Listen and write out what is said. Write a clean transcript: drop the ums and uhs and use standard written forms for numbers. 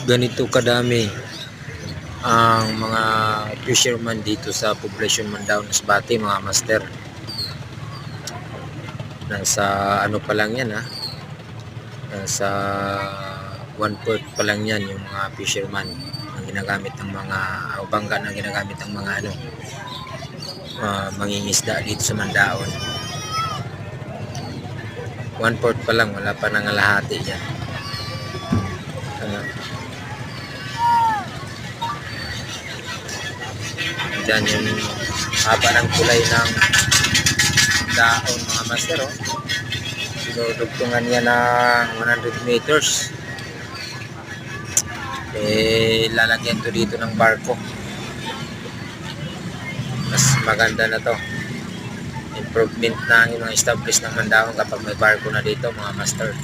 ganito kadami ang mga fisherman dito sa poblasyon Mandaue Masbate, mga master. Nasa ano pa lang yan, nasa 1/4 pa lang yan yung mga fisherman na ginagamit ng mga bangka na ginagamit ng mga mangingisda dito sa Mandaue. 1/4 pa lang, wala pa nangalahati yan. Diyan yung haba ng kulay ng daon, mga master. Dinudugtungan niya ng 100 meters. Lalagyan to dito ng barko. Mas maganda na to. Improvement na ang mga established ng Mandaue kapag may barko na dito, mga master.